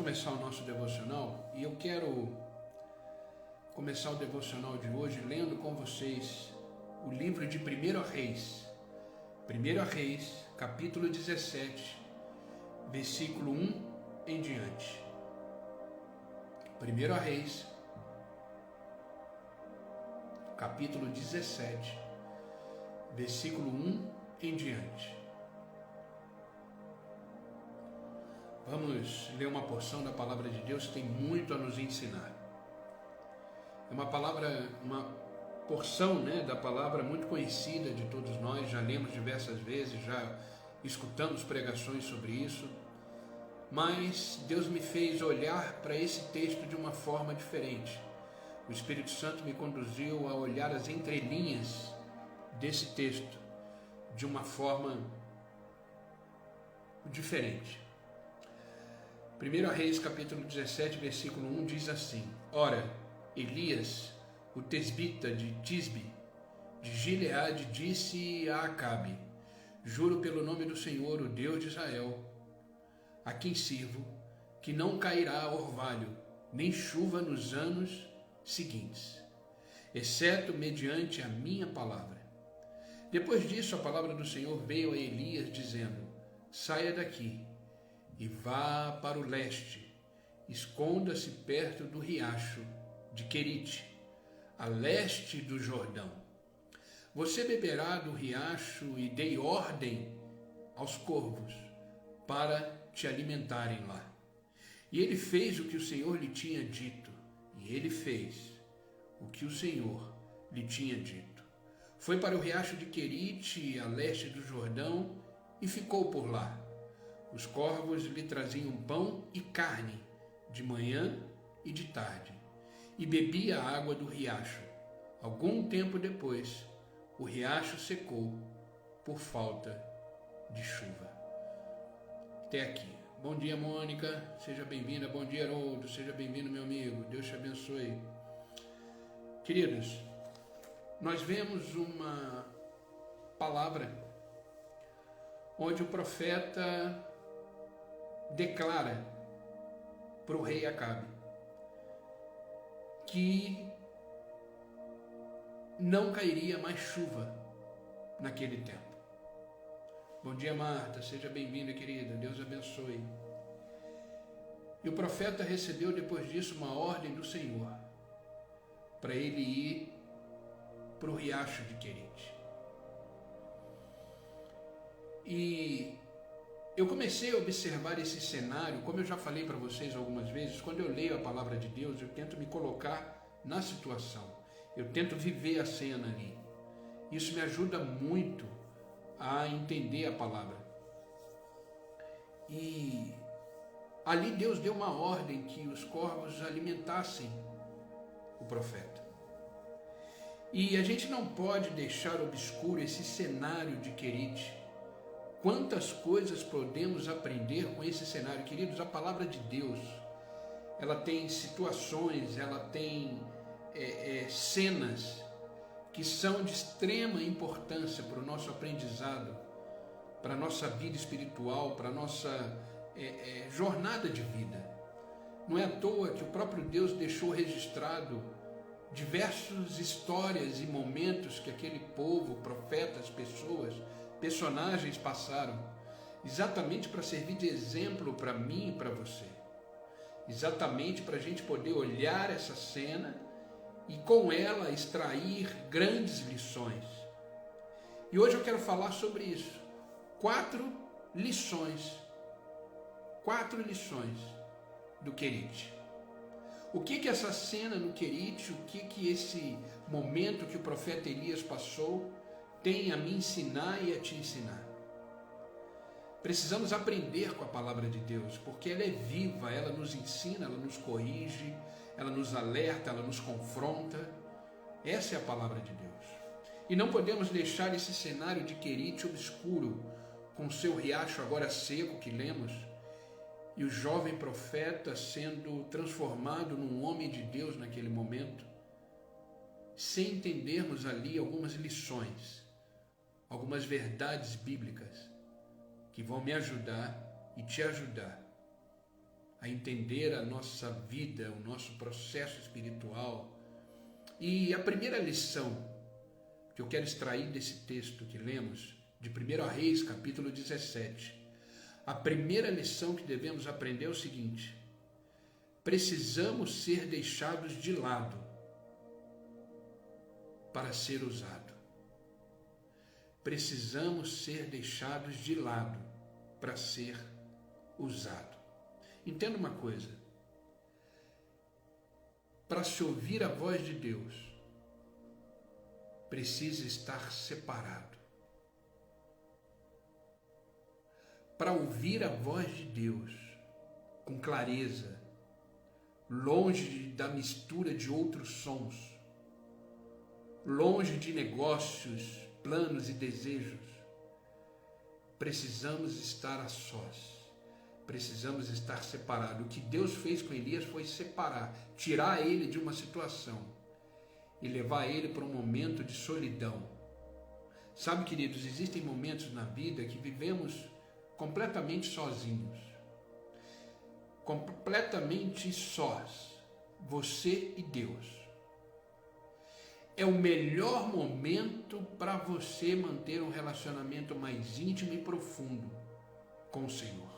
começar o nosso devocional e eu quero começar o devocional de hoje lendo com vocês o livro de 1 Reis. 1 Reis, capítulo 17, versículo 1 em diante. 1 Reis, capítulo 17, versículo 1 em diante. Vamos ler uma porção da palavra de Deus que tem muito a nos ensinar. É uma porção da palavra muito conhecida de todos nós, já lemos diversas vezes, já escutamos pregações sobre isso, mas Deus me fez olhar para esse texto de uma forma diferente. O Espírito Santo me conduziu a olhar as entrelinhas desse texto de uma forma diferente. 1 Reis capítulo 17, versículo 1 diz assim: Ora, Elias, o tesbita de Tisbe, de Gileade, disse a Acabe: Juro pelo nome do Senhor, o Deus de Israel, a quem sirvo, que não cairá orvalho, nem chuva nos anos seguintes, exceto mediante a minha palavra. Depois disso, a palavra do Senhor veio a Elias, dizendo: Saia daqui e vá para o leste, esconda-se perto do riacho de Querite, a leste do Jordão. Você beberá do riacho e dei ordem aos corvos para te alimentarem lá. E ele fez o que o Senhor lhe tinha dito, e ele fez o que o Senhor lhe tinha dito. Foi para o riacho de Querite, a leste do Jordão, e ficou por lá. Os corvos lhe traziam pão e carne, de manhã e de tarde, e bebia a água do riacho. Algum tempo depois, o riacho secou por falta de chuva. Até aqui. Bom dia, Mônica, seja bem-vinda. Bom dia, Haroldo, seja bem-vindo, meu amigo. Deus te abençoe. Queridos, nós vemos uma palavra onde o profeta declara para o rei Acabe que não cairia mais chuva naquele tempo. Bom dia, Marta, seja bem-vinda, querida, Deus abençoe. E o profeta recebeu depois disso uma ordem do Senhor para ele ir para o riacho de Querite. E eu comecei a observar esse cenário, como eu já falei para vocês algumas vezes, quando eu leio a palavra de Deus, eu tento me colocar na situação, eu tento viver a cena ali. Isso me ajuda muito a entender a palavra. E ali Deus deu uma ordem que os corvos alimentassem o profeta. E a gente não pode deixar obscuro esse cenário de Querite. Quantas coisas podemos aprender com esse cenário, queridos? A palavra de Deus, ela tem situações, ela tem cenas que são de extrema importância para o nosso aprendizado, para a nossa vida espiritual, para a nossa jornada de vida. Não é à toa que o próprio Deus deixou registrado diversas histórias e momentos que aquele povo, profetas, personagens passaram, exatamente para servir de exemplo para mim e para você, exatamente para a gente poder olhar essa cena e com ela extrair grandes lições. E hoje eu quero falar sobre isso, 4 lições do Querite. O que essa cena no Querite, o que esse momento que o profeta Elias passou tem a me ensinar e a te ensinar. Precisamos aprender com a palavra de Deus, porque ela é viva, ela nos ensina, ela nos corrige, ela nos alerta, ela nos confronta. Essa é a palavra de Deus. E não podemos deixar esse cenário de Querite obscuro, com seu riacho agora seco que lemos, e o jovem profeta sendo transformado num homem de Deus naquele momento, sem entendermos ali algumas lições, algumas verdades bíblicas que vão me ajudar e te ajudar a entender a nossa vida, o nosso processo espiritual. E a primeira lição que eu quero extrair desse texto que lemos, de 1 Reis, capítulo 17, a primeira lição que devemos aprender é o seguinte: precisamos ser deixados de lado para ser usado. Precisamos ser deixados de lado para ser usado. Entenda uma coisa: para se ouvir a voz de Deus, precisa estar separado. Para ouvir a voz de Deus com clareza, longe da mistura de outros sons, longe de negócios, planos e desejos, precisamos estar a sós. Precisamos estar separados. O que Deus fez com Elias foi separar, tirar ele de uma situação e levar ele para um momento de solidão. Sabe, queridos, existem momentos na vida que vivemos completamente sozinhos, completamente sós, você e Deus. É o melhor momento para você manter um relacionamento mais íntimo e profundo com o Senhor.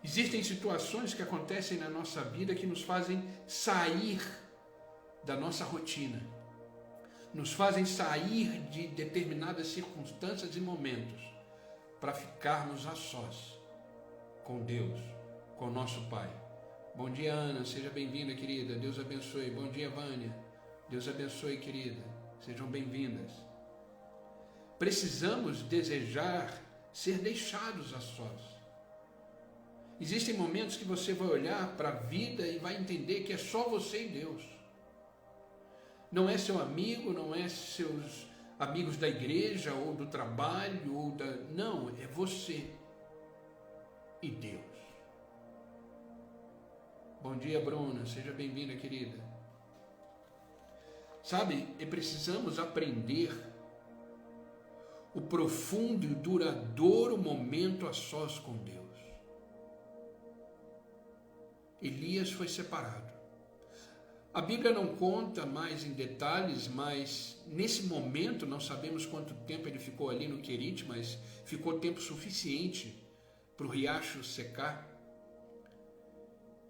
Existem situações que acontecem na nossa vida que nos fazem sair da nossa rotina, nos fazem sair de determinadas circunstâncias e momentos para ficarmos a sós com Deus, com o nosso Pai. Bom dia, Ana, seja bem-vinda, querida, Deus abençoe. Bom dia, Vânia, Deus abençoe, querida, sejam bem-vindas. Precisamos desejar ser deixados a sós. Existem momentos que você vai olhar para a vida e vai entender que é só você e Deus. Não é seu amigo, não é seus amigos da igreja ou do trabalho, não, é você e Deus. Bom dia, Bruna, seja bem-vinda, querida. Sabe, e precisamos aprender o profundo e duradouro momento a sós com Deus. Elias foi separado. A Bíblia não conta mais em detalhes, mas nesse momento, não sabemos quanto tempo ele ficou ali no Querite, mas ficou tempo suficiente para o riacho secar.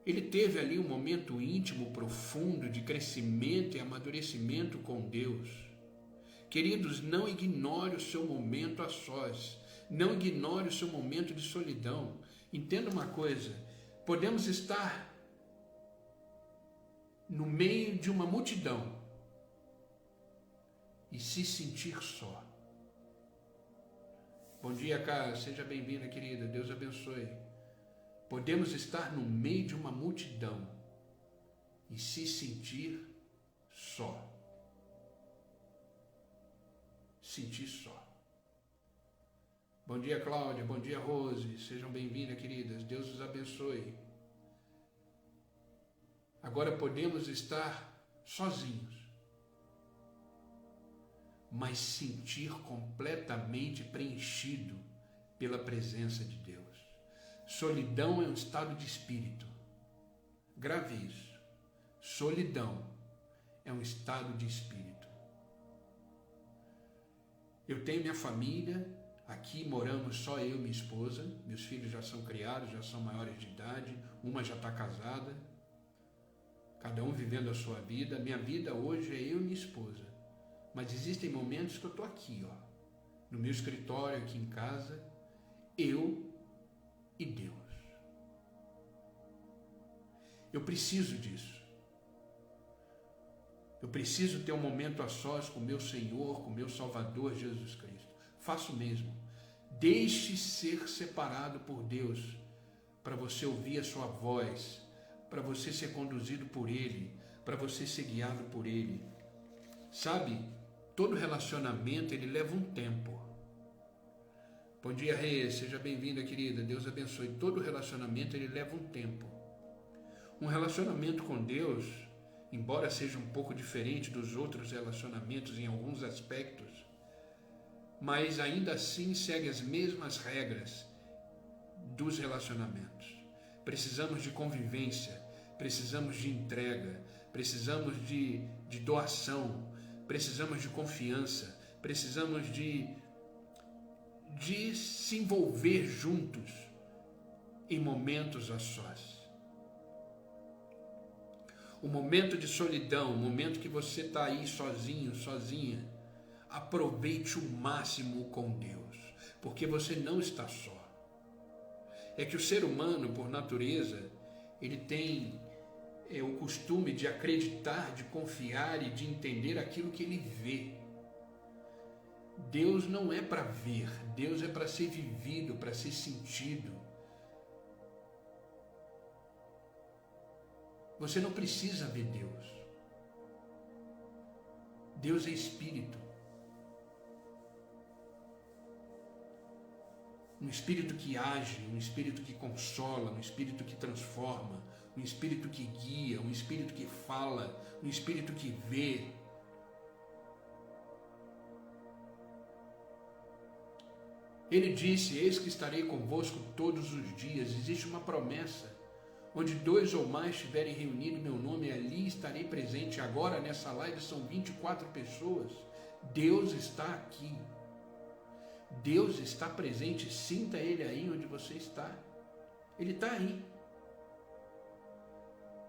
Ele teve ali um momento íntimo, profundo, de crescimento e amadurecimento com Deus. Queridos, não ignore o seu momento a sós, não ignore o seu momento de solidão. Entenda uma coisa: podemos estar no meio de uma multidão e se sentir só. Bom dia, Cá, seja bem-vinda, querida, Deus abençoe. Podemos estar no meio de uma multidão e se sentir só. Sentir só. Bom dia, Cláudia, bom dia, Rose, sejam bem-vindas, queridas, Deus os abençoe. Agora podemos estar sozinhos, mas sentir completamente preenchido pela presença de Deus. Solidão é um estado de espírito. Grave isso. Solidão é um estado de espírito. Eu tenho minha família, aqui moramos só eu e minha esposa, meus filhos já são criados, já são maiores de idade, uma já está casada, cada um vivendo a sua vida. Minha vida hoje é eu e minha esposa. Mas existem momentos que eu estou aqui, no meu escritório, aqui em casa, eu e Deus. Eu preciso disso. Eu preciso ter um momento a sós com o meu Senhor, com o meu Salvador Jesus Cristo. Faça o mesmo. Deixe ser separado por Deus para você ouvir a sua voz, para você ser conduzido por Ele, para você ser guiado por Ele. Sabe, todo relacionamento, ele leva um tempo. Bom dia, Rê, seja bem-vinda, querida, Deus abençoe. Todo relacionamento, ele leva um tempo. Um relacionamento com Deus, embora seja um pouco diferente dos outros relacionamentos em alguns aspectos, mas ainda assim segue as mesmas regras dos relacionamentos. precisamos de convivência, precisamos de entrega, precisamos de doação, precisamos de confiança, precisamos de se envolver juntos em momentos a sós. O momento de solidão, o momento que você está aí sozinho, sozinha, aproveite o máximo com Deus, porque você não está só. É que o ser humano, por natureza, ele tem o costume de acreditar, de confiar e de entender aquilo que ele vê. Deus não é para ver, Deus é para ser vivido, para ser sentido. Você não precisa ver Deus. Deus é espírito. Um espírito que age, um espírito que consola, um espírito que transforma, um espírito que guia, um espírito que fala, um espírito que vê. Ele disse: eis que estarei convosco todos os dias. Existe uma promessa. Onde 2 ou mais estiverem reunidos em meu nome, ali estarei presente. Agora nessa live são 24 pessoas. Deus está aqui. Deus está presente, sinta Ele aí onde você está. Ele está aí.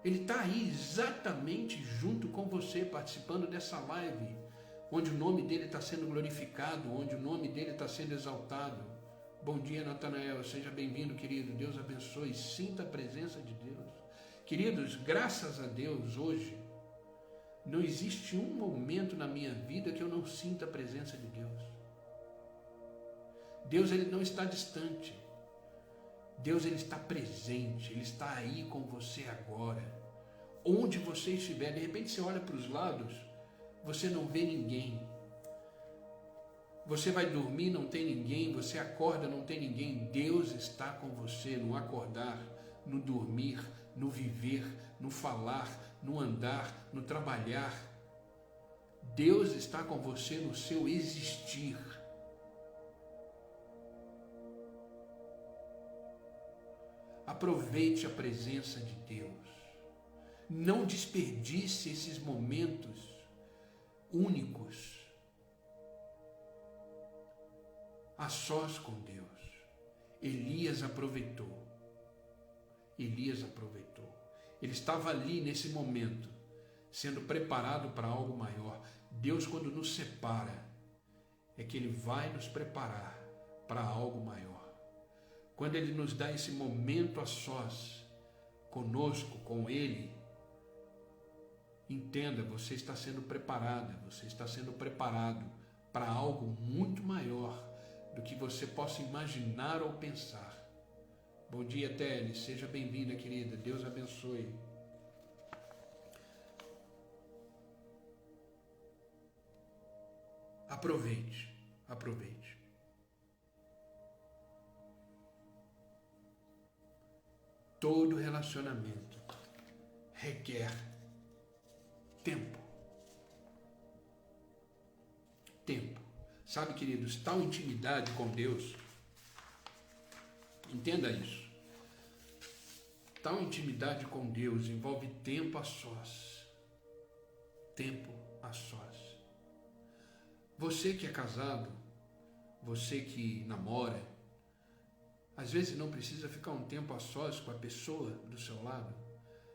Ele está aí exatamente junto com você, participando dessa live, onde o nome dele está sendo glorificado, onde o nome dele está sendo exaltado. Bom dia, Natanael, seja bem-vindo, querido. Deus abençoe, sinta a presença de Deus. Queridos, graças a Deus, hoje, não existe um momento na minha vida que eu não sinta a presença de Deus. Deus, ele não está distante. Deus, ele está presente, ele está aí com você agora. Onde você estiver, de repente você olha para os lados, você não vê ninguém. Você vai dormir, não tem ninguém, você acorda, não tem ninguém. Deus está com você no acordar, no dormir, no viver, no falar, no andar, no trabalhar. Deus está com você no seu existir. Aproveite a presença de Deus. Não desperdice esses momentos únicos a sós com Deus. Elias aproveitou. Elias aproveitou. Ele estava ali nesse momento, sendo preparado para algo maior. Deus, quando nos separa, é que Ele vai nos preparar para algo maior. Quando Ele nos dá esse momento a sós, conosco, com Ele, entenda, você está sendo preparada, você está sendo preparado para algo muito maior do que você possa imaginar ou pensar. Bom dia, Tele, seja bem-vinda, querida, Deus abençoe. Aproveite, aproveite. Todo relacionamento requer tempo. Tempo. Sabe, queridos, tal intimidade com Deus, entenda isso. Tal intimidade com Deus envolve tempo a sós. Tempo a sós. Você que é casado, você que namora, às vezes não precisa ficar um tempo a sós com a pessoa do seu lado,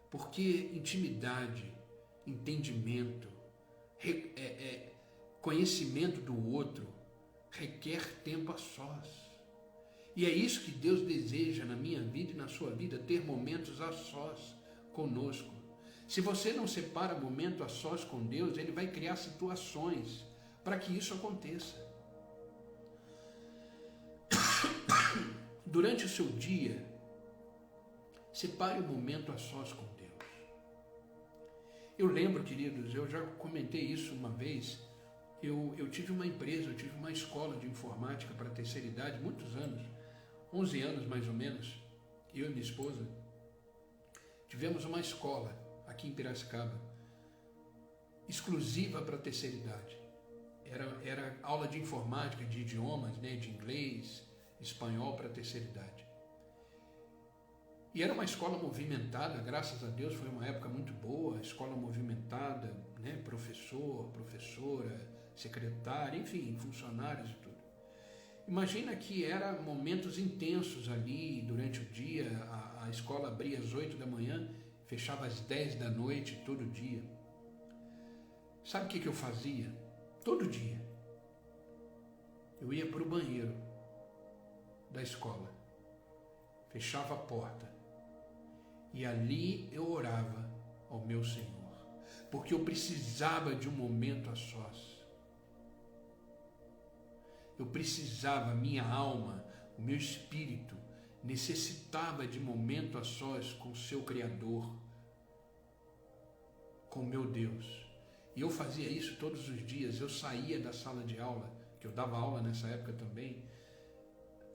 porque intimidade, entendimento, conhecimento do outro requer tempo a sós. E é isso que Deus deseja na minha vida e na sua vida, ter momentos a sós conosco. Se você não separa momento a sós com Deus, Ele vai criar situações para que isso aconteça. Durante o seu dia, separe um momento a sós com Deus. Eu lembro, queridos, eu já comentei isso uma vez, eu tive uma empresa, eu tive uma escola de informática para a terceira idade, muitos anos, 11 anos mais ou menos, eu e minha esposa, tivemos uma escola aqui em Piracicaba, exclusiva para a terceira idade. Era aula de informática, de idiomas, né, de inglês, espanhol para a terceira idade. E era uma escola movimentada, graças a Deus foi uma época muito boa, escola movimentada, né? Professor, professora, secretária, enfim, funcionários e tudo. Imagina que eram momentos intensos ali durante o dia, a escola abria às 8 da manhã, fechava às 10 da noite, todo dia. Sabe o que eu fazia? Todo dia. Eu ia para o banheiro da escola, fechava a porta e ali eu orava ao meu Senhor, porque eu precisava de um momento a sós. Eu precisava, minha alma, o meu espírito, necessitava de momento a sós com o seu Criador, com o meu Deus. E eu fazia isso todos os dias. Eu saía da sala de aula, que eu dava aula nessa época também.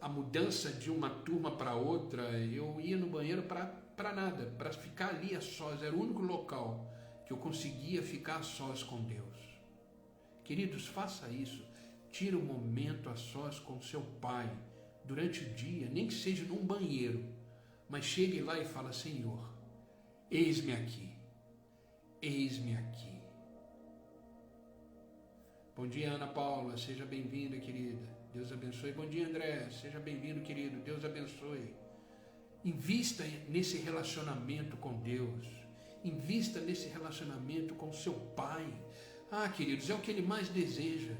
A mudança de uma turma para outra, eu ia no banheiro para nada, para ficar ali a sós. Era o único local que eu conseguia ficar a sós com Deus. Queridos, faça isso. Tira um momento a sós com seu Pai durante o dia, nem que seja num banheiro, mas chegue lá e fala: Senhor, eis-me aqui, eis-me aqui. Bom dia, Ana Paula, seja bem-vinda, querida, Deus abençoe. Bom dia, André, seja bem-vindo, querido, Deus abençoe. Invista nesse relacionamento com Deus, invista nesse relacionamento com seu Pai. Ah, queridos, é o que Ele mais deseja.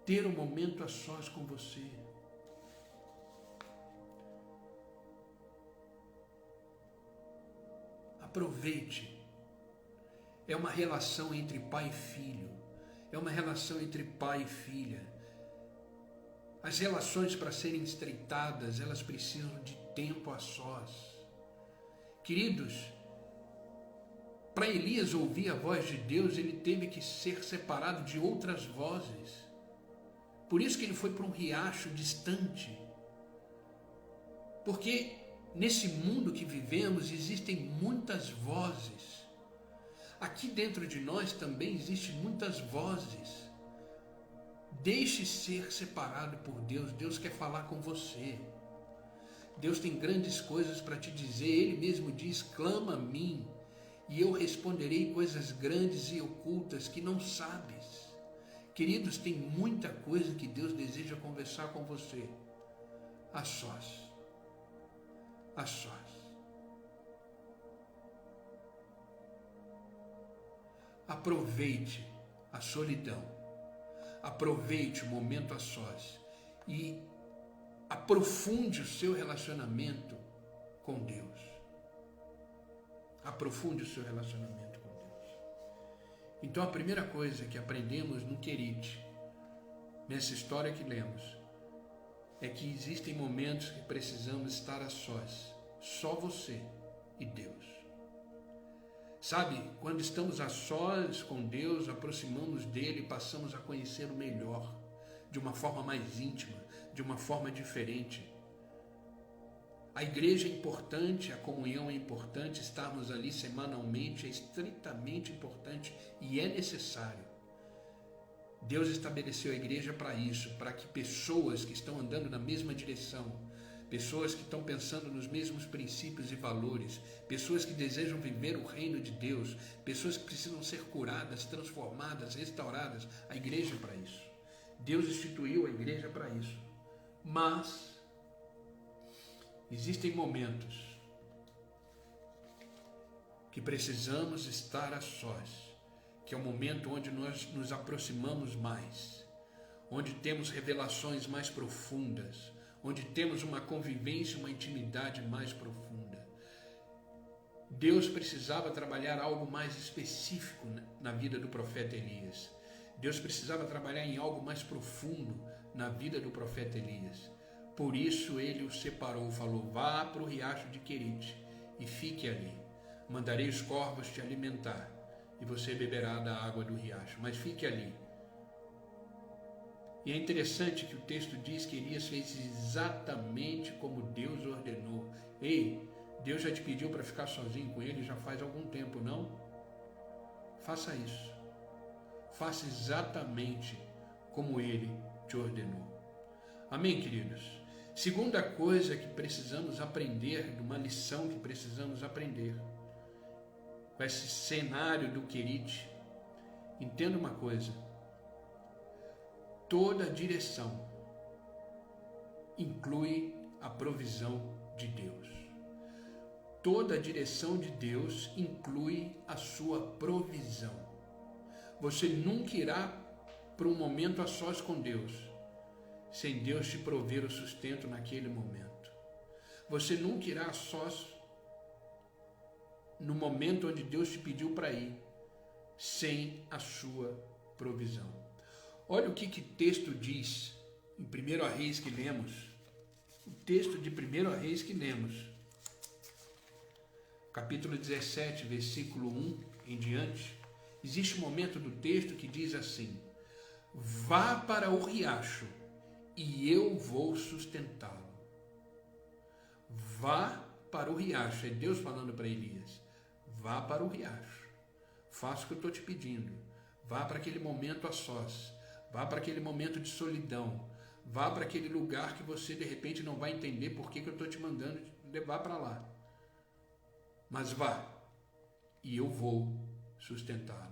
Ter um momento a sós com você. Aproveite. É uma relação entre pai e filho. É uma relação entre pai e filha. As relações, para serem estreitadas, elas precisam de tempo a sós. Queridos, para Elias ouvir a voz de Deus, ele teve que ser separado de outras vozes. Por isso que ele foi para um riacho distante. Porque nesse mundo que vivemos existem muitas vozes. Aqui dentro de nós também existem muitas vozes. Deixe ser separado por Deus. Deus quer falar com você. Deus tem grandes coisas para te dizer. Ele mesmo diz: clama a mim e eu responderei coisas grandes e ocultas que não sabes. Queridos, tem muita coisa que Deus deseja conversar com você, a sós, a sós. Aproveite a solidão, aproveite o momento a sós e aprofunde o seu relacionamento com Deus. Aprofunde o seu relacionamento. Então a primeira coisa que aprendemos no Querite, nessa história que lemos, é que existem momentos que precisamos estar a sós, só você e Deus. Sabe, quando estamos a sós com Deus, aproximamos dele e passamos a conhecê-lo melhor, de uma forma mais íntima, de uma forma diferente. A igreja é importante, a comunhão é importante, estarmos ali semanalmente é estritamente importante e é necessário. Deus estabeleceu a igreja para isso, para que pessoas que estão andando na mesma direção, pessoas que estão pensando nos mesmos princípios e valores, pessoas que desejam viver o reino de Deus, pessoas que precisam ser curadas, transformadas, restauradas, a igreja é para isso. Deus instituiu a igreja para isso. Mas existem momentos que precisamos estar a sós, que é o momento onde nós nos aproximamos mais, onde temos revelações mais profundas, onde temos uma convivência, uma intimidade mais profunda. Deus precisava trabalhar algo mais específico na vida do profeta Elias. Deus precisava trabalhar em algo mais profundo na vida do profeta Elias. Por isso ele o separou, falou: vá para o riacho de Querite e fique ali. Mandarei os corvos te alimentar e você beberá da água do riacho, mas fique ali. E é interessante que o texto diz que Elias fez exatamente como Deus ordenou. Ei, Deus já te pediu para ficar sozinho com ele já faz algum tempo, não? Faça isso. Faça exatamente como ele te ordenou. Amém, queridos? Segunda coisa que precisamos aprender, uma lição que precisamos aprender, com esse cenário do Querite, entenda uma coisa: toda direção inclui a provisão de Deus. Toda direção de Deus inclui a sua provisão. Você nunca irá para um momento a sós com Deus sem Deus te prover o sustento naquele momento. Você nunca irá a sós no momento onde Deus te pediu para ir sem a sua provisão. Olha o que texto diz em 1 Reis que lemos. O texto de 1 Reis que lemos, capítulo 17, versículo 1 em diante. Existe um momento do texto que diz assim: vá para o riacho e eu vou sustentá-lo. Vá para o riacho, é Deus falando para Elias. Vá para o riacho, faça o que eu estou te pedindo. Vá para aquele momento a sós, vá para aquele momento de solidão, vá para aquele lugar que você de repente não vai entender por que eu estou te mandando levar para lá. Mas vá, e eu vou sustentá-lo.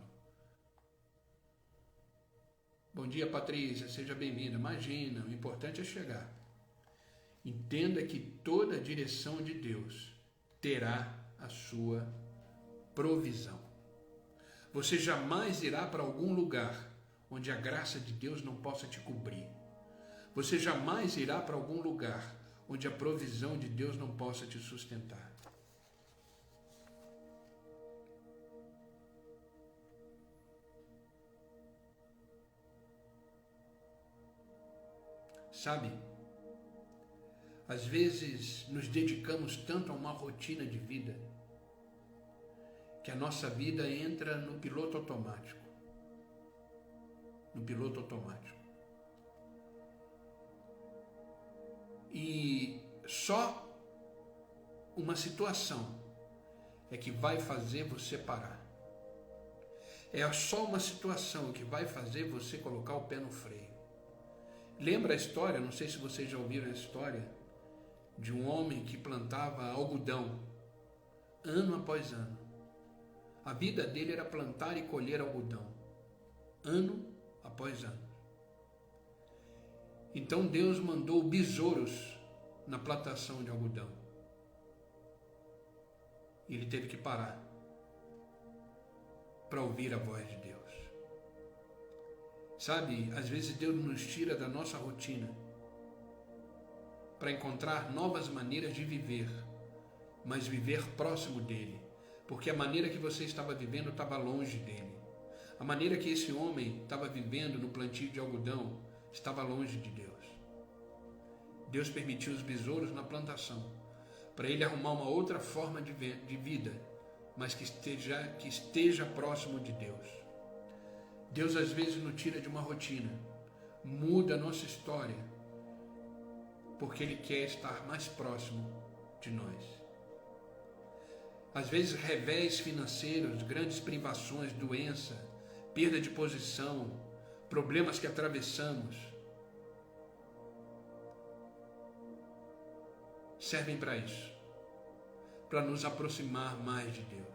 Bom dia, Patrícia, seja bem-vinda. Imagina, o importante é chegar. Entenda que toda a direção de Deus terá a sua provisão. Você jamais irá para algum lugar onde a graça de Deus não possa te cobrir. Você jamais irá para algum lugar onde a provisão de Deus não possa te sustentar. Sabe, às vezes nos dedicamos tanto a uma rotina de vida que a nossa vida entra no piloto automático. No piloto automático. E só uma situação é que vai fazer você parar. É só uma situação que vai fazer você colocar o pé no freio. Lembra a história, não sei se vocês já ouviram a história, de um homem que plantava algodão, ano após ano. A vida dele era plantar e colher algodão, ano após ano. Então Deus mandou besouros na plantação de algodão. E ele teve que parar para ouvir a voz de Deus. Sabe, às vezes Deus nos tira da nossa rotina para encontrar novas maneiras de viver, mas viver próximo dele, porque a maneira que você estava vivendo estava longe dele. A maneira que esse homem estava vivendo no plantio de algodão estava longe de Deus. Deus permitiu os besouros na plantação para ele arrumar uma outra forma de vida, mas que esteja próximo de Deus. Deus às vezes nos tira de uma rotina, muda a nossa história, porque Ele quer estar mais próximo de nós. Às vezes revés financeiros, grandes privações, doença, perda de posição, problemas que atravessamos, servem para isso, para nos aproximar mais de Deus.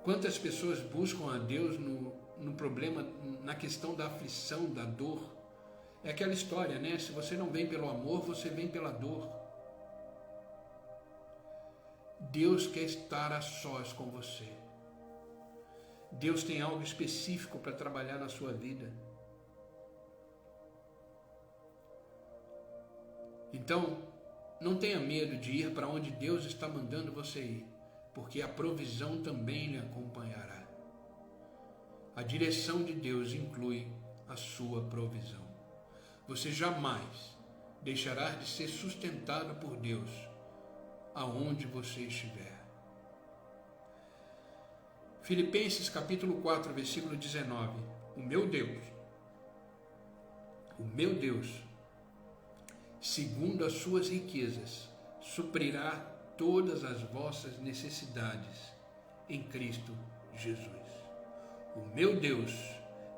Quantas pessoas buscam a Deus no problema, na questão da aflição, da dor? É aquela história, né? Se você não vem pelo amor, você vem pela dor. Deus quer estar a sós com você. Deus tem algo específico para trabalhar na sua vida. Então, não tenha medo de ir para onde Deus está mandando você ir, porque a provisão também lhe acompanhará. A direção de Deus inclui a sua provisão. Você jamais deixará de ser sustentado por Deus aonde você estiver. Filipenses capítulo 4, versículo 19. O meu Deus, segundo as suas riquezas, suprirá todas as vossas necessidades em Cristo Jesus. O meu Deus,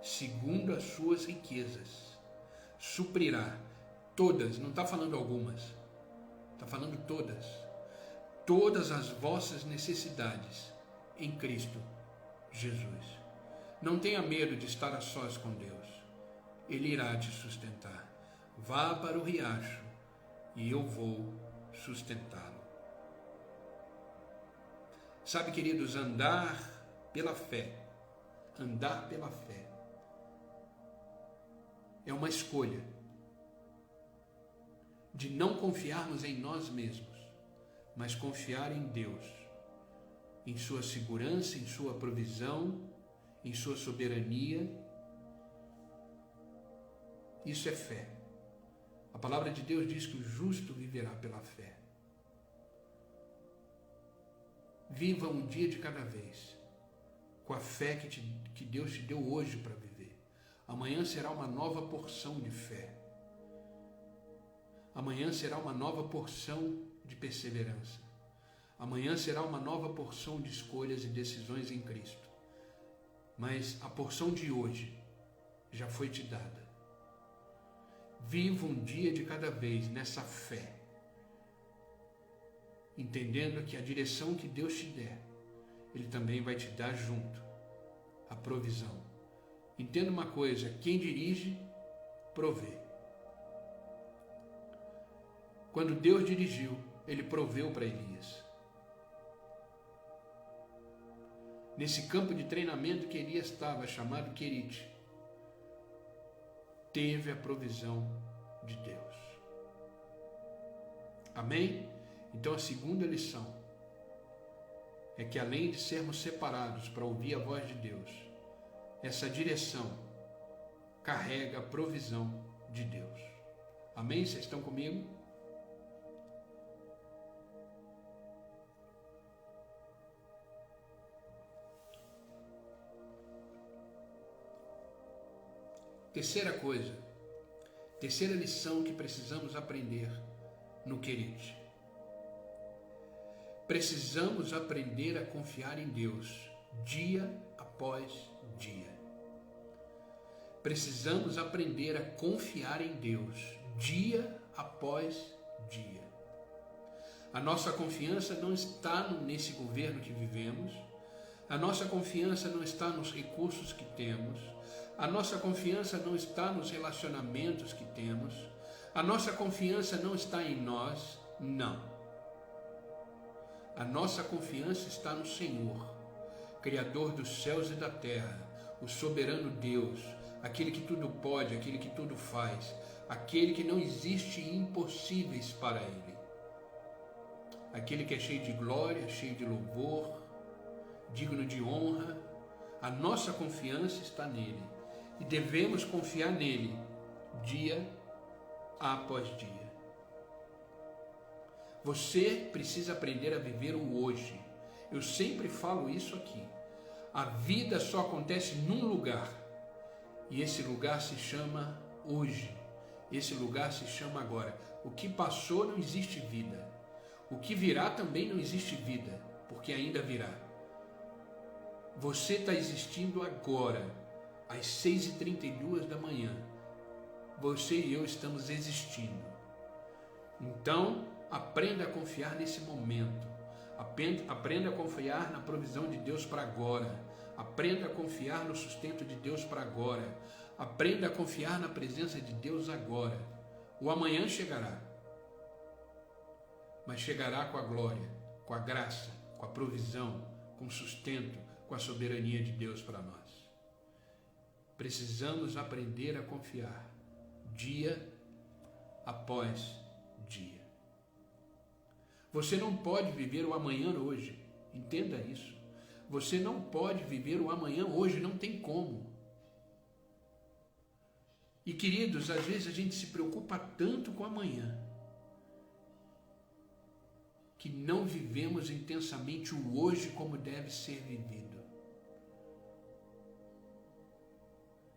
segundo as suas riquezas, suprirá Todas, não está falando algumas, está falando todas. Todas as vossas necessidades em Cristo Jesus. Não tenha medo de estar a sós com Deus. Ele irá te sustentar. Vá para o riacho e eu vou sustentá-lo. Sabe, queridos, andar pela fé é uma escolha de não confiarmos em nós mesmos, mas confiar em Deus, em sua segurança, em sua provisão, em sua soberania. Isso é fé. A palavra de Deus diz que o justo viverá pela fé. Viva um dia de cada vez, com a fé que Deus te deu hoje para viver. Amanhã será uma nova porção de fé. Amanhã será uma nova porção de perseverança. Amanhã será uma nova porção de escolhas e decisões em Cristo. Mas a porção de hoje já foi te dada. Viva um dia de cada vez nessa fé, entendendo que a direção que Deus te der, Ele também vai te dar junto a provisão. Entenda uma coisa, quem dirige, provê. Quando Deus dirigiu, Ele proveu para Elias. Nesse campo de treinamento que Elias estava, chamado Querite, teve a provisão de Deus. Amém? Então a segunda lição é que, além de sermos separados para ouvir a voz de Deus, essa direção carrega a provisão de Deus. Amém? Vocês estão comigo? Terceira lição que precisamos aprender no Querite. Precisamos aprender a confiar em Deus dia após dia. Precisamos aprender a confiar em Deus dia após dia. A nossa confiança não está nesse governo que vivemos, a nossa confiança não está nos recursos que temos, a nossa confiança não está nos relacionamentos que temos, a nossa confiança não está em nós, não. A nossa confiança está no Senhor, Criador dos céus e da terra, o soberano Deus, aquele que tudo pode, aquele que tudo faz, aquele que não existe impossíveis para Ele, aquele que é cheio de glória, cheio de louvor, digno de honra. A nossa confiança está nele e devemos confiar nele dia após dia. Você precisa aprender a viver o hoje. Eu sempre falo isso aqui. A vida só acontece num lugar, e esse lugar se chama hoje. Esse lugar se chama agora. O que passou não existe vida. O que virá também não existe vida, porque ainda virá. Você está existindo agora, às 6h32 da manhã. Você e eu estamos existindo. Então, aprenda a confiar nesse momento. Aprenda a confiar na provisão de Deus para agora. Aprenda a confiar no sustento de Deus para agora. Aprenda a confiar na presença de Deus agora. O amanhã chegará, mas chegará com a glória, com a graça, com a provisão, com o sustento, com a soberania de Deus para nós. Precisamos aprender a confiar dia após dia. Você não pode viver o amanhã hoje, entenda isso. Você não pode viver o amanhã hoje, não tem como. E queridos, às vezes a gente se preocupa tanto com o amanhã, que não vivemos intensamente o hoje como deve ser vivido.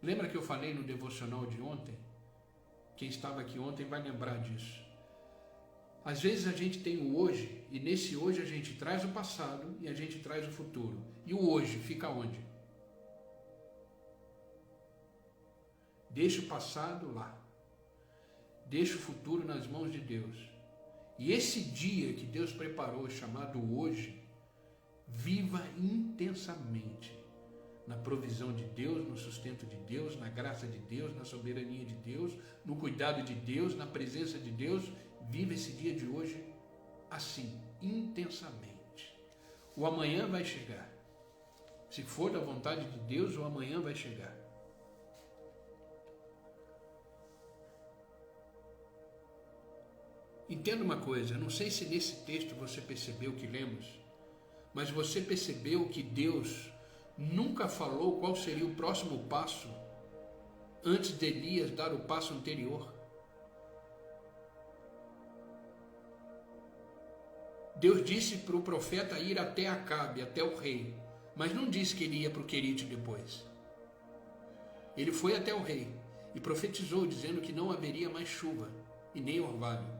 Lembra que eu falei no devocional de ontem? Quem estava aqui ontem vai lembrar disso. Às vezes a gente tem o hoje, e nesse hoje a gente traz o passado e a gente traz o futuro. E o hoje fica onde? Deixa o passado lá. Deixa o futuro nas mãos de Deus. E esse dia que Deus preparou, chamado hoje, viva intensamente na provisão de Deus, no sustento de Deus, na graça de Deus, na soberania de Deus, no cuidado de Deus, na presença de Deus. Viva esse dia de hoje assim, intensamente. O amanhã vai chegar. Se for da vontade de Deus, o amanhã vai chegar. Entenda uma coisa, não sei se nesse texto você percebeu o que lemos, mas você percebeu que Deus nunca falou qual seria o próximo passo antes de Elias dar o passo anterior. Deus disse para o profeta ir até Acabe, até o rei, mas não disse que ele ia para o Querite depois. Ele foi até o rei e profetizou, dizendo que não haveria mais chuva e nem orvalho.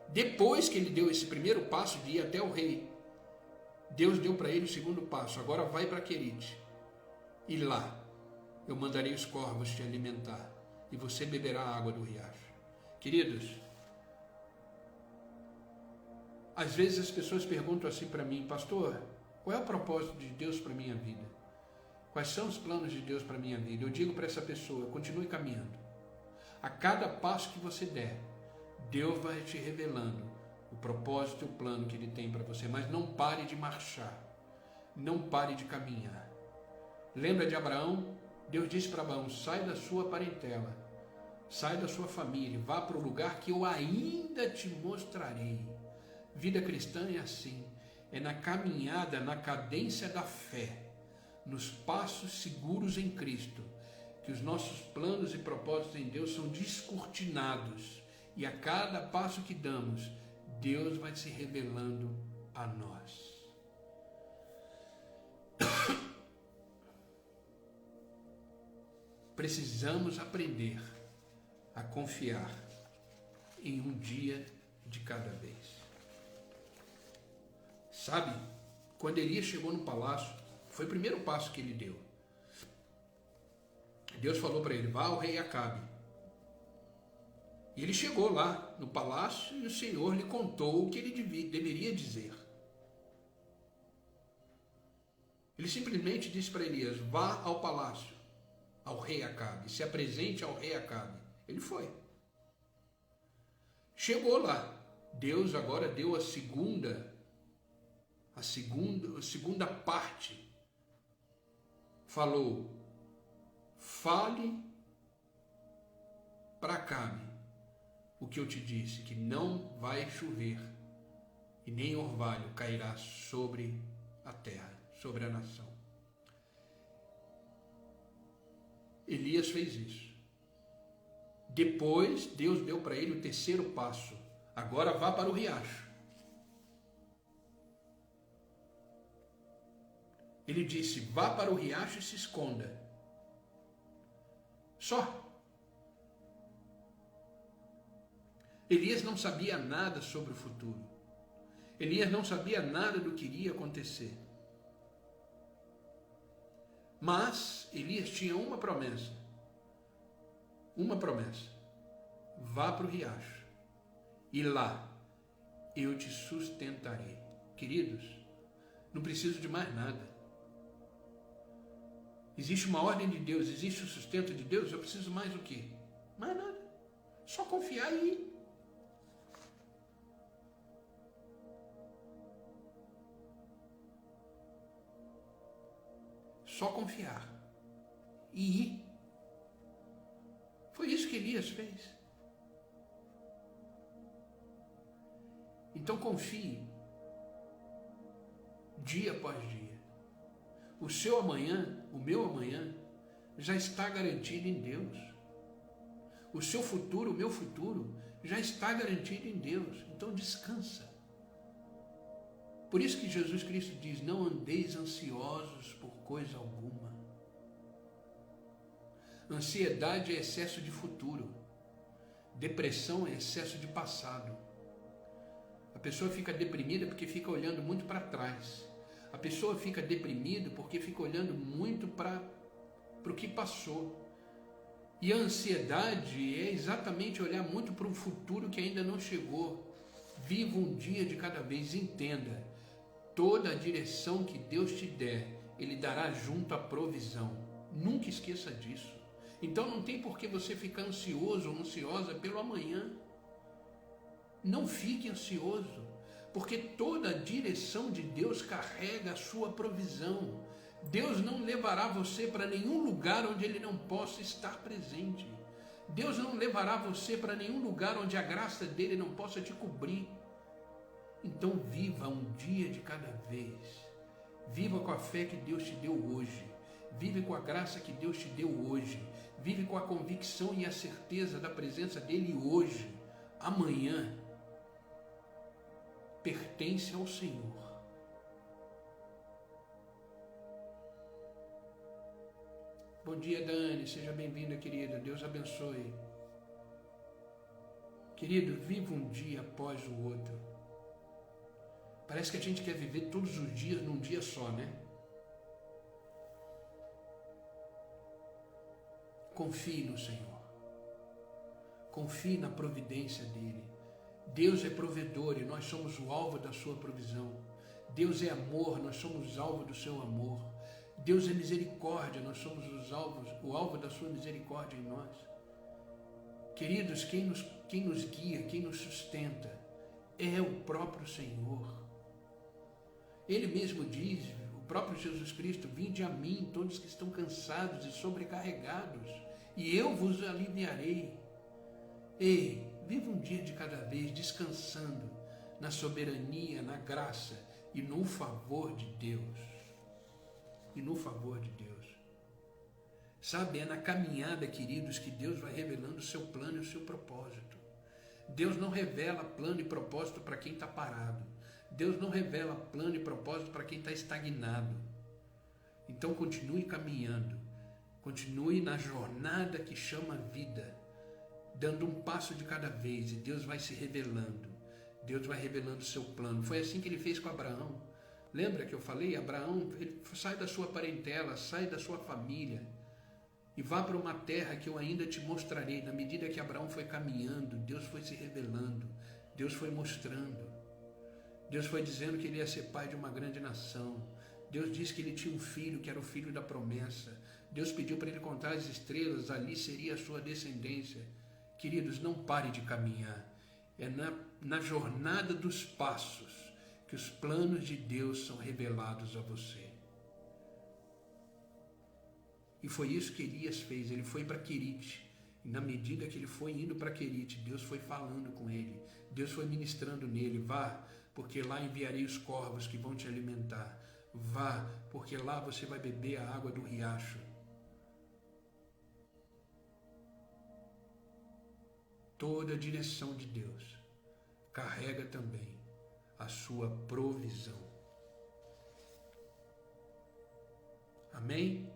Depois que ele deu esse primeiro passo de ir até o rei, Deus deu para ele o segundo passo: agora vai para Querite, e lá eu mandarei os corvos te alimentar, e você beberá a água do riacho. Queridos, às vezes as pessoas perguntam assim para mim: pastor, qual é o propósito de Deus para a minha vida? Quais são os planos de Deus para a minha vida? Eu digo para essa pessoa: continue caminhando. A cada passo que você der, Deus vai te revelando o propósito e o plano que Ele tem para você, mas não pare de marchar, não pare de caminhar. Lembra de Abraão? Deus disse para Abraão: sai da sua parentela, sai da sua família, vá para o lugar que eu ainda te mostrarei. Vida cristã é assim, é na caminhada, na cadência da fé, nos passos seguros em Cristo, que os nossos planos e propósitos em Deus são descortinados. E a cada passo que damos, Deus vai se revelando a nós. Precisamos aprender a confiar em um dia de cada vez. Sabe, quando Elias chegou no palácio, foi o primeiro passo que ele deu. Deus falou para ele: vá ao rei Acabe. E ele chegou lá no palácio e o Senhor lhe contou o que ele deveria dizer. Ele simplesmente disse para Elias: vá ao palácio, ao rei Acabe, se apresente ao rei Acabe. Ele foi. Chegou lá. Deus agora deu a segunda parte. Falou: fale para Acabe o que eu te disse, que não vai chover e nem orvalho cairá sobre a terra, sobre a nação. Elias fez isso. Depois Deus deu para ele o terceiro passo: agora vá para o riacho. Ele disse: vá para o riacho e se esconda. Só. Elias não sabia nada sobre o futuro. Elias não sabia nada do que iria acontecer. Mas Elias tinha uma promessa. Uma promessa: vá para o riacho e lá eu te sustentarei. Queridos, não preciso de mais nada. Existe uma ordem de Deus, existe o sustento de Deus. Eu preciso mais do quê? Mais nada. Só confiar e ir. Só confiar e ir. Foi isso que Elias fez. Então confie, dia após dia. O seu amanhã, o meu amanhã, já está garantido em Deus. O seu futuro, o meu futuro, já está garantido em Deus. Então descansa. Por isso que Jesus Cristo diz: não andeis ansiosos por coisa alguma. Ansiedade é excesso de futuro. Depressão é excesso de passado. A pessoa fica deprimida porque fica olhando muito para trás. A pessoa fica deprimida porque fica olhando muito para o que passou. E a ansiedade é exatamente olhar muito para um futuro que ainda não chegou. Viva um dia de cada vez, entenda. Toda a direção que Deus te der, Ele dará junto à provisão. Nunca esqueça disso. Então não tem por que você ficar ansioso ou ansiosa pelo amanhã. Não fique ansioso, porque toda a direção de Deus carrega a sua provisão. Deus não levará você para nenhum lugar onde Ele não possa estar presente. Deus não levará você para nenhum lugar onde a graça dEle não possa te cobrir. Então viva um dia de cada vez. Viva com a fé que Deus te deu hoje. Vive com a graça que Deus te deu hoje. Vive com a convicção e a certeza da presença dEle hoje. Amanhã pertence ao Senhor. Bom dia, Dani. Seja bem-vinda, querida. Deus abençoe. Querido, viva um dia após o outro. Parece que a gente quer viver todos os dias num dia só, né? Confie no Senhor. Confie na providência dEle. Deus é provedor e nós somos o alvo da sua provisão. Deus é amor, nós somos alvo do seu amor. Deus é misericórdia, nós somos o alvo da sua misericórdia em nós. Queridos, quem nos guia, quem nos sustenta é o próprio Senhor. Ele mesmo diz, o próprio Jesus Cristo: vinde a mim todos que estão cansados e sobrecarregados, e eu vos aliviarei. Ei, viva um dia de cada vez descansando na soberania, na graça e no favor de Deus. E no favor de Deus. Sabe, é na caminhada, queridos, que Deus vai revelando o seu plano e o seu propósito. Deus não revela plano e propósito para quem está parado. Deus não revela plano e propósito para quem está estagnado. Então continue caminhando. Continue na jornada que chama vida, dando um passo de cada vez, e Deus vai se revelando. Deus vai revelando o seu plano. Foi assim que Ele fez com Abraão. Lembra que eu falei? Abraão, ele sai da sua parentela, sai da sua família e vá para uma terra que eu ainda te mostrarei. Na medida que Abraão foi caminhando, Deus foi se revelando, Deus foi mostrando. Deus foi dizendo que ele ia ser pai de uma grande nação. Deus disse que ele tinha um filho, que era o filho da promessa. Deus pediu para ele contar as estrelas, ali seria a sua descendência. Queridos, não pare de caminhar. É na jornada dos passos que os planos de Deus são revelados a você. E foi isso que Elias fez. Ele foi para Querite. E na medida que ele foi indo para Querite, Deus foi falando com ele. Deus foi ministrando nele. Vá, porque lá enviarei os corvos que vão te alimentar. Vá, porque lá você vai beber a água do riacho. Toda a direção de Deus carrega também a sua provisão. Amém?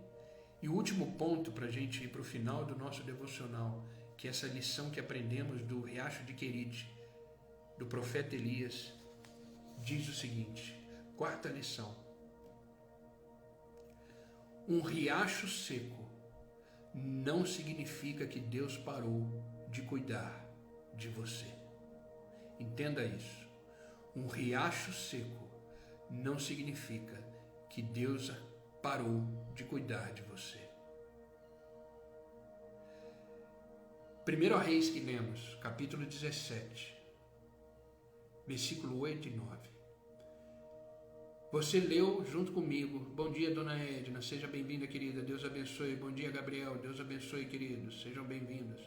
E o último ponto para a gente ir para o final do nosso devocional, que é essa lição que aprendemos do riacho de Querite, do profeta Elias, diz o seguinte, quarta lição: um riacho seco não significa que Deus parou de cuidar de você. Entenda isso. Um riacho seco não significa que Deus parou de cuidar de você. 1 Reis que lemos, capítulo 17, versículo 8 e 9. Você leu junto comigo. Bom dia, dona Edna, seja bem-vinda, querida, Deus abençoe. Bom dia, Gabriel, Deus abençoe, queridos, sejam bem-vindos.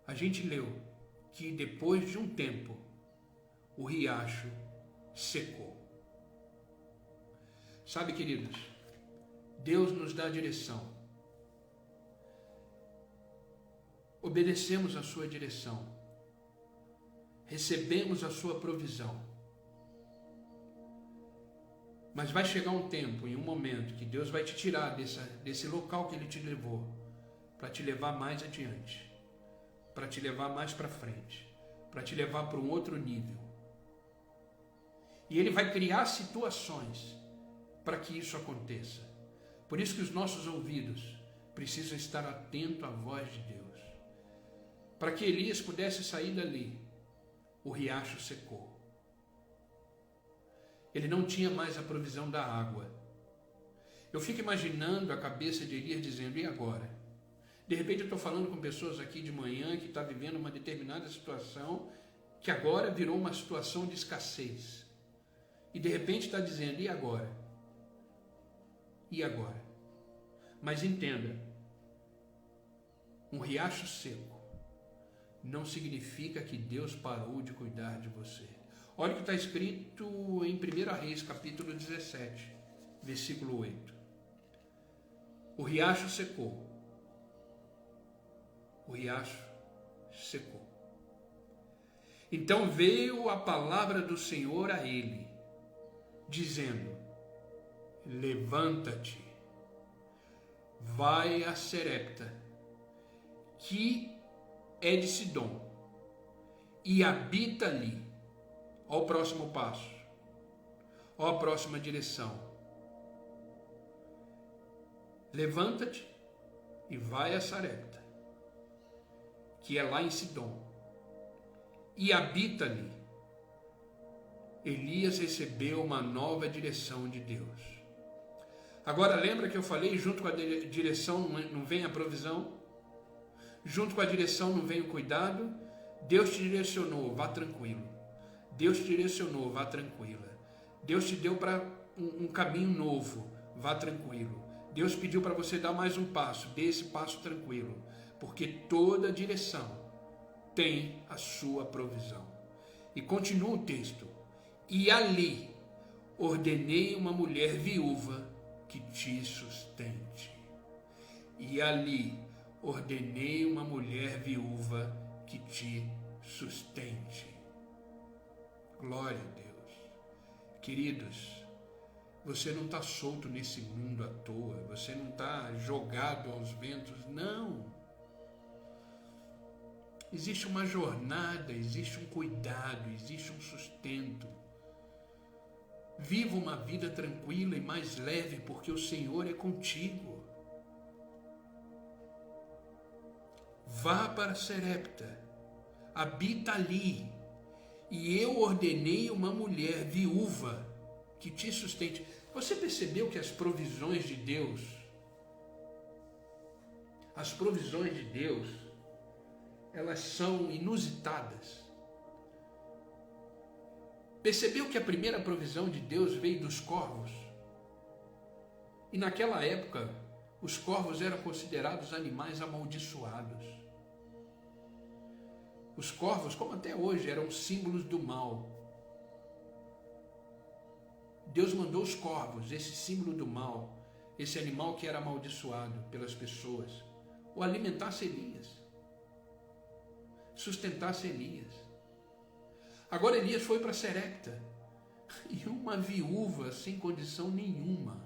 A gente leu que depois de um tempo, o riacho secou. Sabe, queridos, Deus nos dá a direção. Obedecemos a sua direção. Recebemos a sua provisão. Mas vai chegar um tempo, em um momento, que Deus vai te tirar desse local que Ele te levou, para te levar mais adiante, para te levar mais para frente, para te levar para um outro nível. E Ele vai criar situações para que isso aconteça. Por isso que os nossos ouvidos precisa estar atento à voz de Deus. Para que Elias pudesse sair dali, o riacho secou. Ele não tinha mais a provisão da água. Eu fico imaginando a cabeça de Elias dizendo, e agora? De repente eu estou falando com pessoas aqui de manhã que estão vivendo uma determinada situação, que agora virou uma situação de escassez. E de repente está dizendo, e agora? E agora? Mas entenda, um riacho seco não significa que Deus parou de cuidar de você. Olha o que está escrito em 1 Reis, capítulo 17, versículo 8. O riacho secou. O riacho secou. Então veio a palavra do Senhor a ele, dizendo, levanta-te, vai a Serepta, que é de Sidom, e habita ali. Olha o próximo passo. Olha a próxima direção. Levanta-te e vai a Sarepta, que é lá em Sidom, e habita ali. Elias recebeu uma nova direção de Deus. Agora lembra que eu falei, junto com a direção não vem a provisão? Junto com a direção não vem o cuidado? Deus te direcionou, vá tranquilo. Deus te direcionou, vá tranquila. Deus te deu para um caminho novo, vá tranquilo. Deus pediu para você dar mais um passo, dê esse passo tranquilo, porque toda direção tem a sua provisão. E continua o texto. E ali ordenei uma mulher viúva que te sustente. E ali ordenei uma mulher viúva que te sustente. Glória a Deus. Queridos, você não está solto nesse mundo à toa, você não está jogado aos ventos, não. Existe uma jornada, existe um cuidado, existe um sustento. Viva uma vida tranquila e mais leve, porque o Senhor é contigo. Vá para Serepta, habita ali, e eu ordenei uma mulher viúva que te sustente. Você percebeu que as provisões de Deus, elas são inusitadas. Percebeu que a primeira provisão de Deus veio dos corvos? E naquela época, os corvos eram considerados animais amaldiçoados. Os corvos, como até hoje, eram símbolos do mal. Deus mandou os corvos, esse símbolo do mal, esse animal que era amaldiçoado pelas pessoas, o alimentasse Elias, sustentasse Elias. Agora Elias foi para Serepta, e uma viúva sem condição nenhuma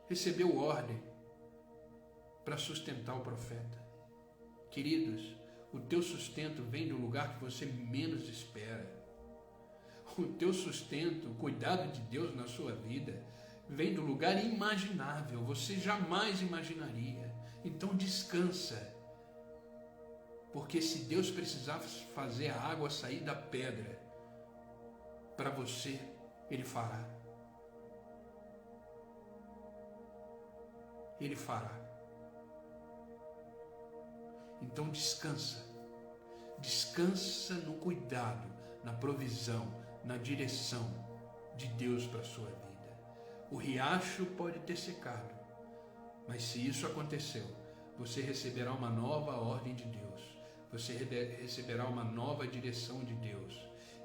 recebeu ordem para sustentar o profeta. Queridos, o teu sustento vem do lugar que você menos espera. O teu sustento, o cuidado de Deus na sua vida, vem do lugar imaginável, você jamais imaginaria. Então descansa. Porque se Deus precisar fazer a água sair da pedra para você, Ele fará. Ele fará. Então descansa. Descansa no cuidado, na provisão, na direção de Deus para a sua vida. O riacho pode ter secado, mas se isso aconteceu, você receberá uma nova ordem de Deus. Você receberá uma nova direção de Deus.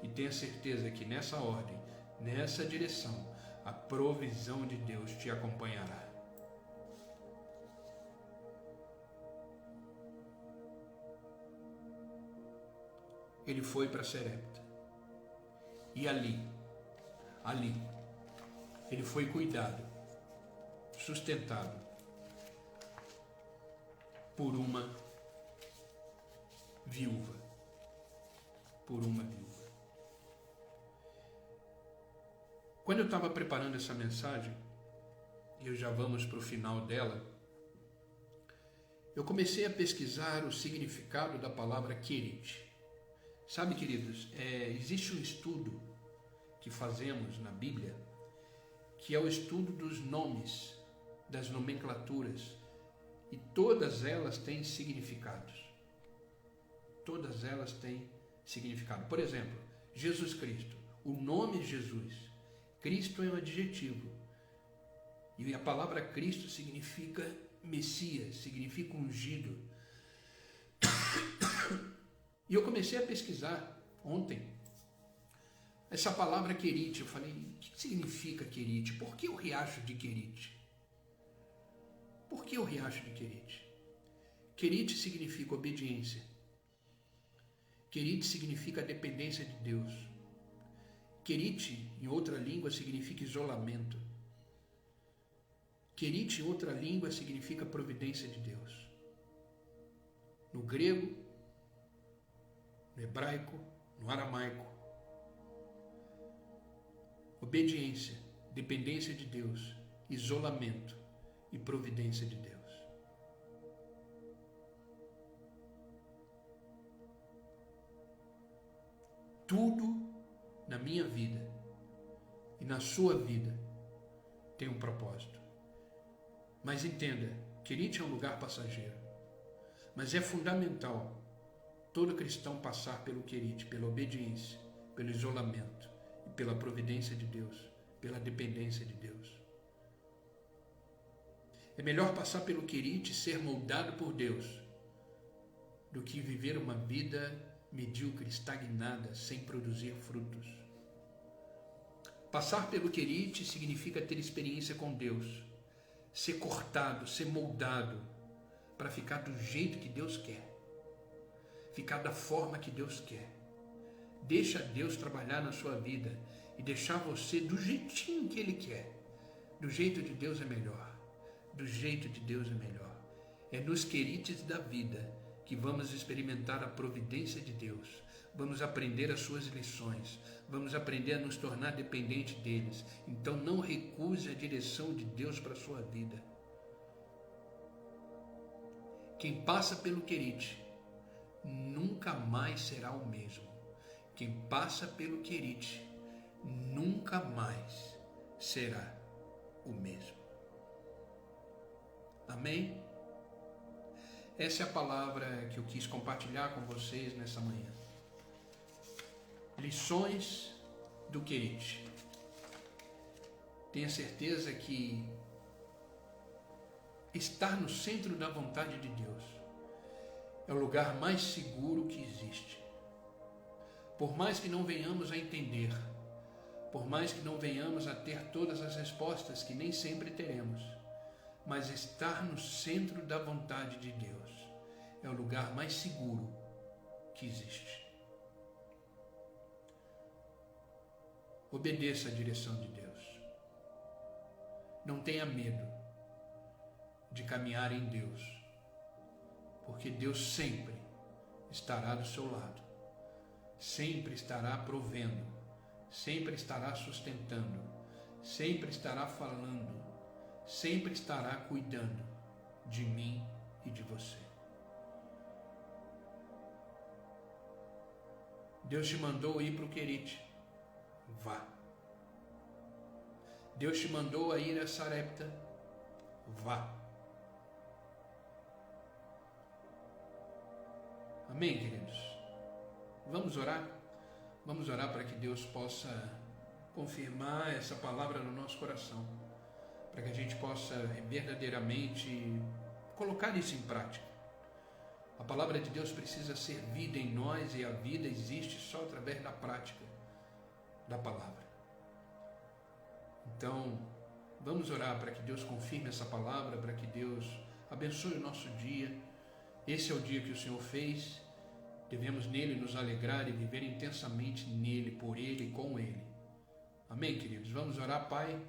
E tenha certeza que nessa ordem, nessa direção, a provisão de Deus te acompanhará. Ele foi para Serepta. E ali, ele foi cuidado, sustentado por uma viúva. Quando eu estava preparando essa mensagem, e já vamos para o final dela, eu comecei a pesquisar o significado da palavra querit. Sabe, queridos, existe um estudo que fazemos na Bíblia, que é o estudo dos nomes, das nomenclaturas, e todas elas têm significados. Todas elas têm significado. Por exemplo, Jesus Cristo, o nome Jesus. Cristo é um adjetivo. E a palavra Cristo significa Messias, significa ungido. E eu comecei a pesquisar ontem essa palavra querit. Eu falei, o que significa querit? Por que o riacho de Querite? Por que o riacho de Querite? Querite significa obediência. Querite significa dependência de Deus. Querite, em outra língua, significa isolamento. Querite, em outra língua, significa providência de Deus. No grego, no hebraico, no aramaico. Obediência, dependência de Deus, isolamento e providência de Deus. Tudo na minha vida e na sua vida tem um propósito. Mas entenda, Querite é um lugar passageiro. Mas é fundamental todo cristão passar pelo Querite, pela obediência, pelo isolamento e pela providência de Deus, pela dependência de Deus. É melhor passar pelo Querite e ser moldado por Deus do que viver uma vida medíocre, estagnada, sem produzir frutos. Passar pelo Querite significa ter experiência com Deus, ser cortado, ser moldado para ficar do jeito que Deus quer, ficar da forma que Deus quer. Deixa Deus trabalhar na sua vida e deixar você do jeitinho que Ele quer. Do jeito de Deus é melhor. Do jeito de Deus é melhor. É nos querites da vida que vamos experimentar a providência de Deus. Vamos aprender as suas lições. Vamos aprender a nos tornar dependentes deles. Então não recuse a direção de Deus para a sua vida. Quem passa pelo querite nunca mais será o mesmo. Quem passa pelo querite nunca mais será o mesmo. Amém? Essa é a palavra que eu quis compartilhar com vocês nessa manhã. Lições do querite. Tenha certeza que estar no centro da vontade de Deus é o lugar mais seguro que existe. Por mais que não venhamos a entender, por mais que não venhamos a ter todas as respostas que nem sempre teremos, mas estar no centro da vontade de Deus é o lugar mais seguro que existe. Obedeça a direção de Deus. Não tenha medo de caminhar em Deus, porque Deus sempre estará do seu lado, sempre estará provendo, sempre estará sustentando, sempre estará falando, sempre estará cuidando de mim e de você. Deus te mandou ir para o querite, vá. Deus te mandou a ir a Sarepta, vá. Amém, queridos? Vamos orar? Vamos orar para que Deus possa confirmar essa palavra no nosso coração, para que a gente possa verdadeiramente colocar isso em prática. A palavra de Deus precisa ser vida em nós e a vida existe só através da prática da palavra. Então, vamos orar para que Deus confirme essa palavra, para que Deus abençoe o nosso dia. Esse é o dia que o Senhor fez, devemos nele nos alegrar e viver intensamente nele, por ele e com ele. Amém, queridos? Vamos orar, Pai.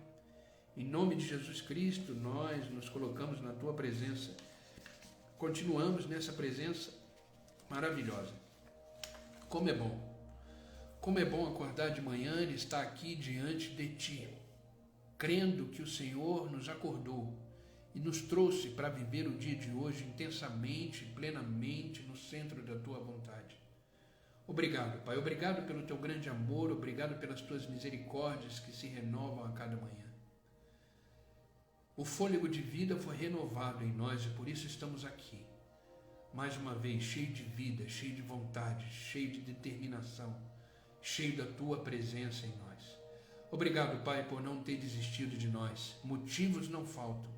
Em nome de Jesus Cristo, nós nos colocamos na Tua presença. Continuamos nessa presença maravilhosa. Como é bom. Como é bom acordar de manhã e estar aqui diante de Ti. crendo que o Senhor nos acordou e nos trouxe para viver o dia de hoje intensamente, plenamente, no centro da Tua vontade. Obrigado, Pai. Obrigado pelo Teu grande amor, obrigado pelas Tuas misericórdias que se renovam a cada manhã. O fôlego de vida foi renovado em nós e por isso estamos aqui. Mais uma vez, cheio de vida, cheio de vontade, cheio de determinação, cheio da Tua presença em nós. Obrigado, Pai, por não ter desistido de nós. Motivos não faltam.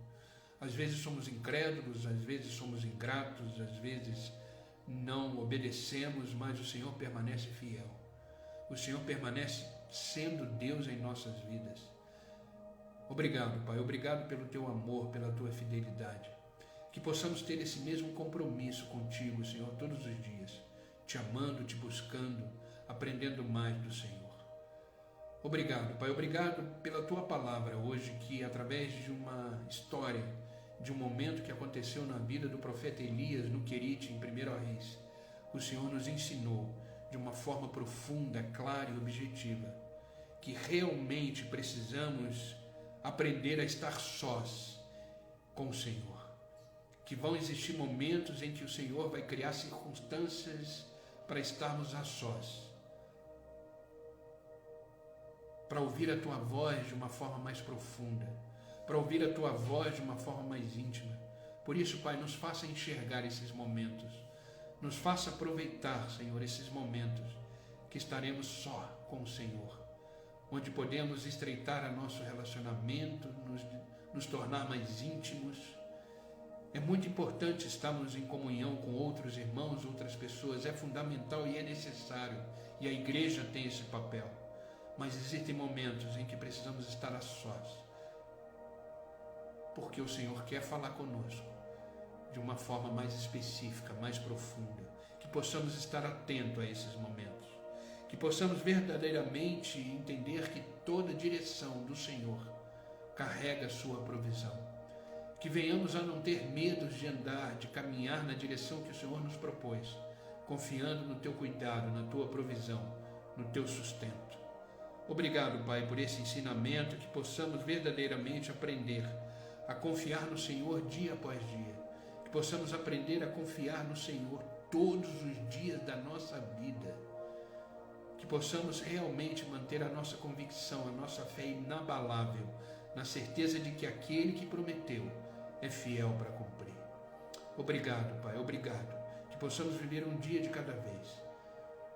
Às vezes somos incrédulos, às vezes somos ingratos, às vezes não obedecemos, mas o Senhor permanece fiel. O Senhor permanece sendo Deus em nossas vidas. Obrigado, Pai. Obrigado pelo Teu amor, pela Tua fidelidade. Que possamos ter esse mesmo compromisso contigo, Senhor, todos os dias, te amando, te buscando, aprendendo mais do Senhor. Obrigado, Pai. Obrigado pela Tua palavra hoje, que através de uma história, de um momento que aconteceu na vida do profeta Elias no Querite, em 1 Reis, o Senhor nos ensinou de uma forma profunda, clara e objetiva, que realmente precisamos aprender a estar sós com o Senhor. Que vão existir momentos em que o Senhor vai criar circunstâncias para estarmos a sós, para ouvir a Tua voz de uma forma mais profunda, para ouvir a Tua voz de uma forma mais íntima. Por isso, Pai, nos faça enxergar esses momentos, nos faça aproveitar, Senhor, esses momentos que estaremos só com o Senhor, onde podemos estreitar o nosso relacionamento, nos tornar mais íntimos. É muito importante estarmos em comunhão com outros irmãos, outras pessoas, é fundamental e é necessário, e a igreja tem esse papel. Mas existem momentos em que precisamos estar a sós, porque o Senhor quer falar conosco de uma forma mais específica, mais profunda, que possamos estar atentos a esses momentos, que possamos verdadeiramente entender que toda direção do Senhor carrega a sua provisão, que venhamos a não ter medo de andar, de caminhar na direção que o Senhor nos propôs, confiando no Teu cuidado, na Tua provisão, no Teu sustento. Obrigado, Pai, por esse ensinamento, que possamos verdadeiramente aprender a confiar no Senhor dia após dia, que possamos aprender a confiar no Senhor todos os dias da nossa vida, que possamos realmente manter a nossa convicção, a nossa fé inabalável, na certeza de que aquele que prometeu é fiel para cumprir. Obrigado, Pai, obrigado, que possamos viver um dia de cada vez,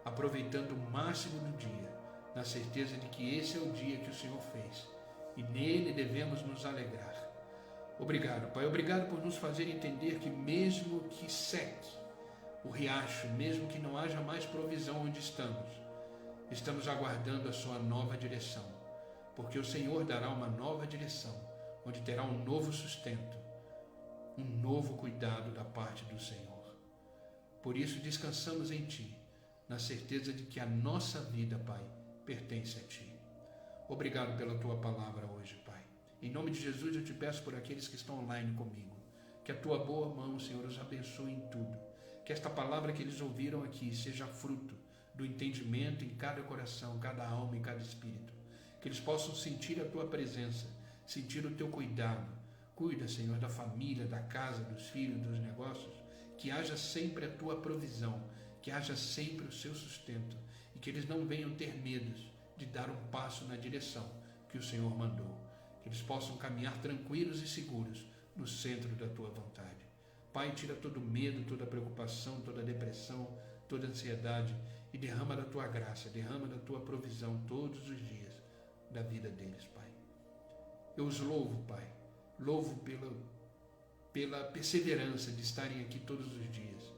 aproveitando o máximo do dia, na certeza de que esse é o dia que o Senhor fez e nele devemos nos alegrar. Obrigado, Pai, obrigado por nos fazer entender que mesmo que seque o riacho, mesmo que não haja mais provisão onde estamos aguardando a Sua nova direção, porque o Senhor dará uma nova direção, onde terá um novo sustento, um novo cuidado da parte do Senhor. Por isso descansamos em Ti, na certeza de que a nossa vida, Pai, pertence a Ti. Obrigado pela Tua palavra hoje, Pai. Em nome de Jesus eu Te peço por aqueles que estão online comigo, que a Tua boa mão, Senhor, os abençoe em tudo, que esta palavra que eles ouviram aqui seja fruto do entendimento em cada coração, cada alma e cada espírito, que eles possam sentir a Tua presença, sentir o Teu cuidado. Cuida, Senhor, da família, da casa, dos filhos, dos negócios, que haja sempre a Tua provisão, que haja sempre o Seu sustento, e que eles não venham ter medos de dar um passo na direção que o Senhor mandou, que eles possam caminhar tranquilos e seguros no centro da Tua vontade. Pai, tira todo medo, toda preocupação, toda depressão, toda ansiedade e derrama da Tua graça, derrama da Tua provisão todos os dias da vida deles, Pai. Eu os louvo, Pai, louvo pela perseverança de estarem aqui todos os dias.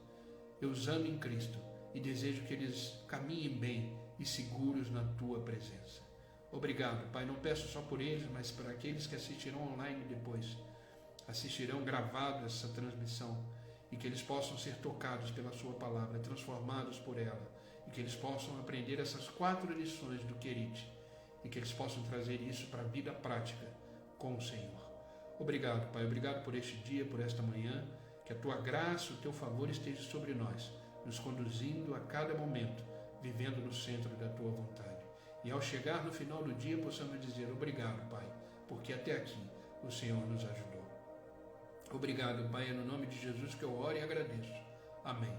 Eu os amo em Cristo e desejo que eles caminhem bem e seguros na Tua presença. Obrigado, Pai, não peço só por eles, mas para aqueles que assistirão online depois, assistirão gravado essa transmissão, e que eles possam ser tocados pela Sua palavra, transformados por ela, e que eles possam aprender essas 4 lições do Querite, e que eles possam trazer isso para a vida prática com o Senhor. Obrigado, Pai, obrigado por este dia, por esta manhã, que a Tua graça, o Teu favor esteja sobre nós, nos conduzindo a cada momento, vivendo no centro da Tua vontade. E ao chegar no final do dia, possamos dizer: obrigado, Pai, porque até aqui o Senhor nos ajudou. Obrigado, Pai, é no nome de Jesus que eu oro e agradeço. Amém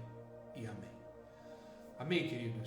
e amém. Amém, queridos.